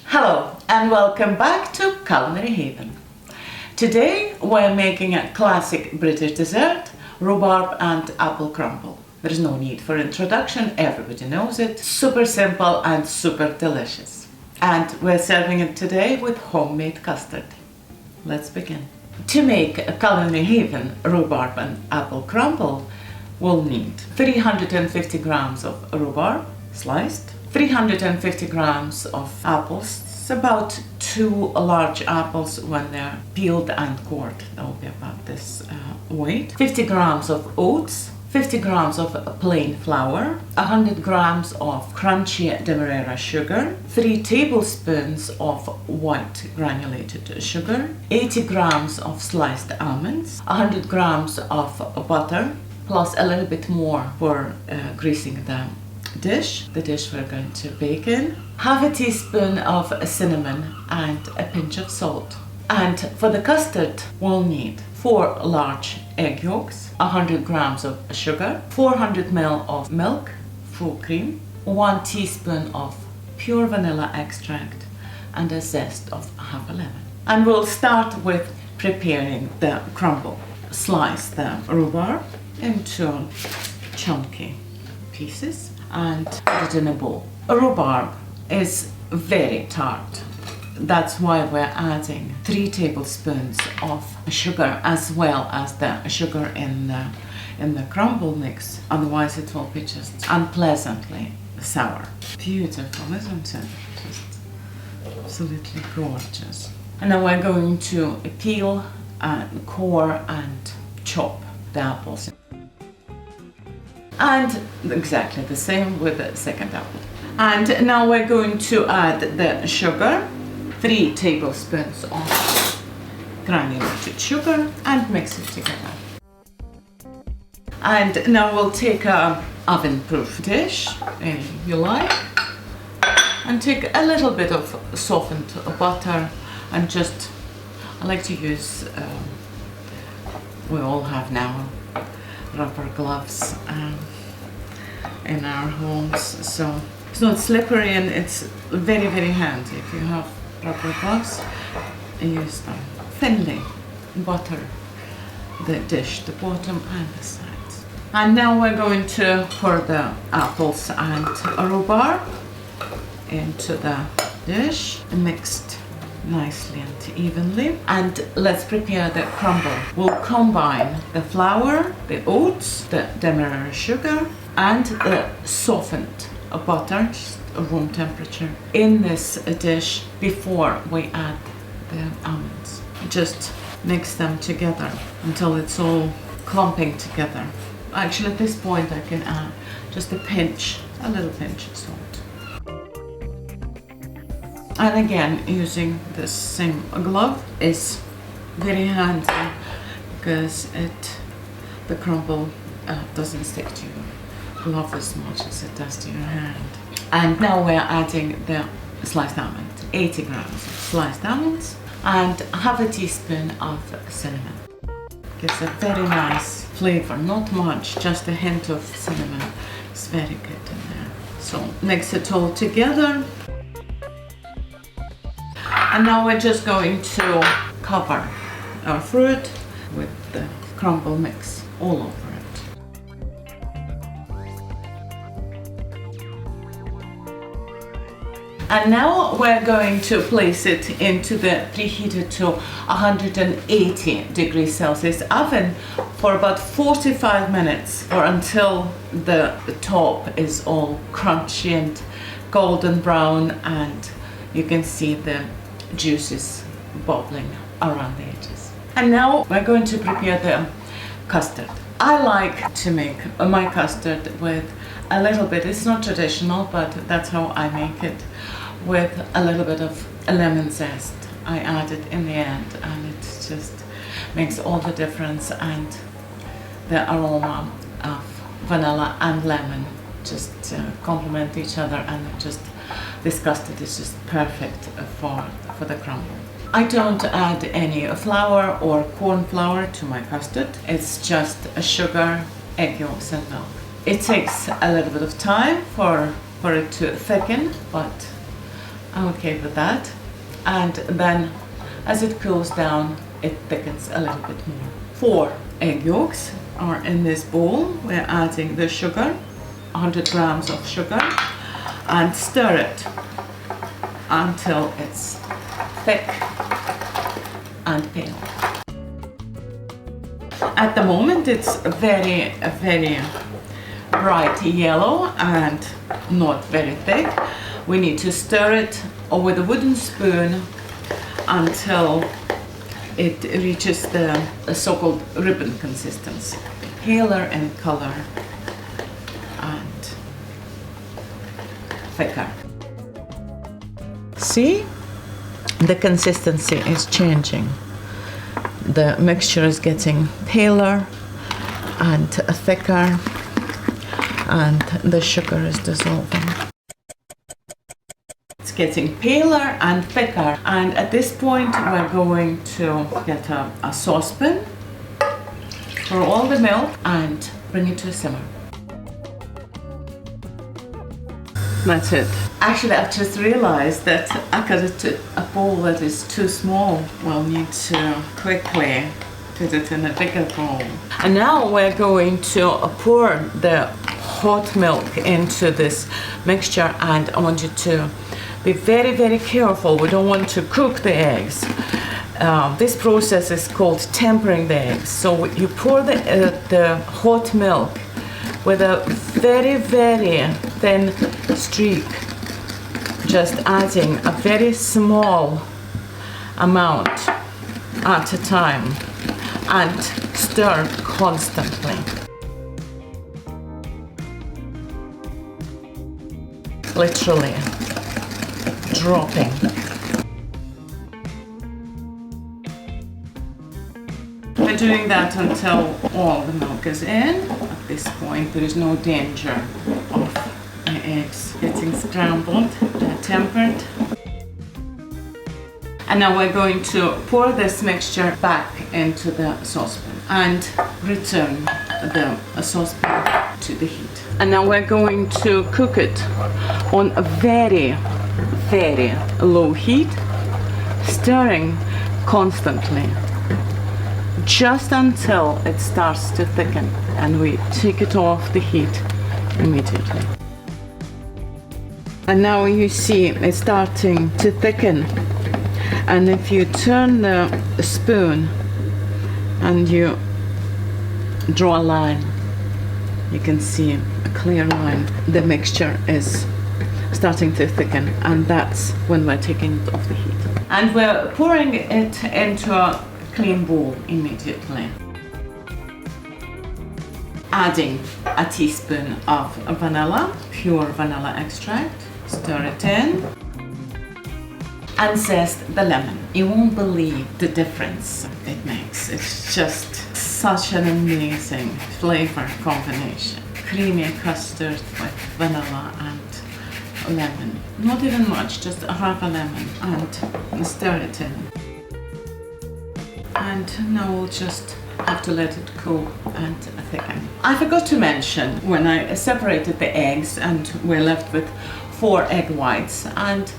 Hello and welcome back to Culinary Haven. Today we're making a classic British dessert, rhubarb and apple crumble. There's no need for introduction, everybody knows it. Super simple and super delicious. And we're serving it today with homemade custard. Let's begin. To make a Culinary Haven rhubarb and apple crumble, we'll need 350 grams of rhubarb sliced, 350 grams of apples. It's about 2 large apples when they're peeled and cored. That will be about this weight. 50 grams of oats, 50 grams of plain flour, 100 grams of crunchy demerara sugar, 3 tablespoons of white granulated sugar, 80 grams of sliced almonds, 100 grams of butter, plus a little bit more for greasing the dish we're going to bake in, half a teaspoon of cinnamon and a pinch of salt. And for the custard we'll need 4 large egg yolks, 100 grams of sugar, 400 ml of milk, full cream, 1 teaspoon of pure vanilla extract and a zest of half a lemon. And we'll start with preparing the crumble. Slice the rhubarb into chunky pieces and put it in a bowl. Rhubarb is very tart. That's why we're adding 3 tablespoons of sugar as well as the sugar in the crumble mix. Otherwise it will be just unpleasantly sour. Beautiful, isn't it? Just absolutely gorgeous. And now we're going to peel and core and chop the apples. And exactly the same with the second apple. And now we're going to add the sugar, 3 tablespoons of granulated sugar, and mix it together. And now we'll take a oven-proof dish, if you like, and take a little bit of softened butter and just, I like to use, we all have now rubber gloves in our homes, so it's not slippery and it's very, very handy. If you have rubber gloves, use them. Thinly butter the dish, the bottom and the sides. And now we're going to pour the apples and rhubarb into the dish, mixed nicely and evenly. And let's prepare the crumble. We'll combine the flour, the oats, the demerara sugar and the softened butter, just room temperature, in this dish before we add the almonds. Just mix them together until it's all clumping together. Actually at this point I can add just a little pinch of salt. And again, using this same glove is very handy because the crumble doesn't stick to your glove as much as it does to your hand. And now we're adding the sliced almond, 80 grams of sliced almonds and half a teaspoon of cinnamon. Gives a very nice flavor, not much, just a hint of cinnamon. It's very good in there. So mix it all together. And now we're just going to cover our fruit with the crumble mix all over it. And now we're going to place it into the preheated to 180 degrees Celsius oven for about 45 minutes or until the top is all crunchy and golden brown and you can see the juices bubbling around the edges. And now we're going to prepare the custard. I like to make my custard with a little bit, it's not traditional, but that's how I make it, with a little bit of lemon zest. I add it in the end and it just makes all the difference, and the aroma of vanilla and lemon just complement each other and just this custard is just perfect for the crumble. I don't add any flour or corn flour to my custard. It's just a sugar, egg yolks and milk. It takes a little bit of time for it to thicken, but I'm okay with that. And then as it cools down, it thickens a little bit more. 4 egg yolks are in this bowl. We're adding the sugar, 100 grams of sugar, and stir it until it's thick and pale. At the moment it's very bright yellow and not very thick. We need to stir it with a wooden spoon until it reaches the so-called ribbon consistency. Paler in color and thicker. See? The consistency is changing. The mixture is getting paler and thicker, and the sugar is dissolving. It's getting paler and thicker, and at this point we're going to get a saucepan, pour all the milk and bring it to a simmer. That's it. Actually, I've just realized that I got it to a bowl that is too small. We'll need to quickly put it in a bigger bowl. And now we're going to pour the hot milk into this mixture, and I want you to be very careful. We don't want to cook the eggs. This process is called tempering the eggs. So you pour the hot milk with a very thin streak, just adding a very small amount at a time, and stir constantly. Literally dropping. We're doing that until all the milk is in. At this point, there is no danger of the eggs getting scrambled. They're tempered. And now we're going to pour this mixture back into the saucepan and return the saucepan to the heat. And now we're going to cook it on a very low heat, stirring constantly, just until it starts to thicken, and we take it off the heat immediately. And now you see it's starting to thicken, and if you turn the spoon and you draw a line, you can see a clear line. The mixture is starting to thicken, and that's when we're taking it off the heat. And we're pouring it into a clean bowl immediately. Adding a teaspoon of vanilla, pure vanilla extract, stir it in, and zest the lemon. You won't believe the difference it makes. It's just such an amazing flavor combination. Creamy custard with vanilla and lemon. Not even much, just half a lemon, and stir it in. And now we'll just have to let it cool and thicken. I forgot to mention when I separated the eggs, and we're left with 4 egg whites. And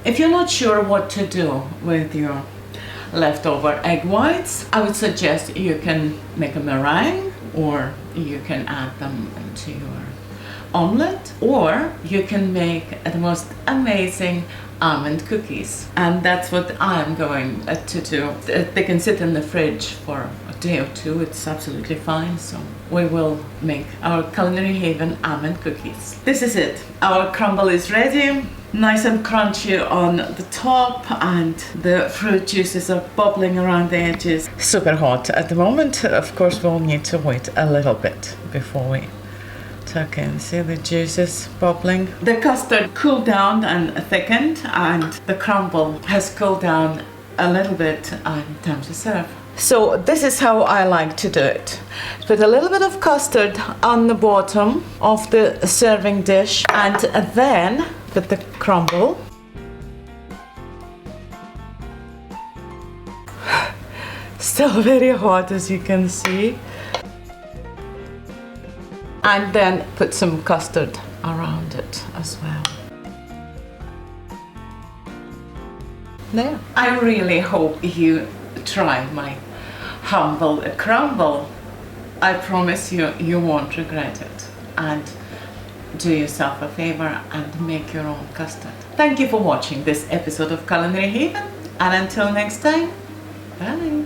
if you're not sure what to do with your leftover egg whites, I would suggest you can make a meringue, or you can add them to your omelette, or you can make the most amazing almond cookies. And that's what I'm going to do. They can sit in the fridge for a day or two. It's absolutely fine. So we will make our Culinary Haven almond cookies. This is it. Our crumble is ready. Nice and crunchy on the top, and the fruit juices are bubbling around the edges. Super hot at the moment. Of course, we'll need to wait a little bit before we tuck in. See the juices bubbling? The custard cooled down and thickened, and the crumble has cooled down a little bit, and time to serve. So this is how I like to do it. Put a little bit of custard on the bottom of the serving dish, and then with the crumble. Still very hot, as you can see. And then put some custard around it as well. There. I really hope you try my humble crumble. I promise you, you won't regret it. And do yourself a favor and make your own custard. Thank you for watching this episode of Culinary Haven. And until next time, bye.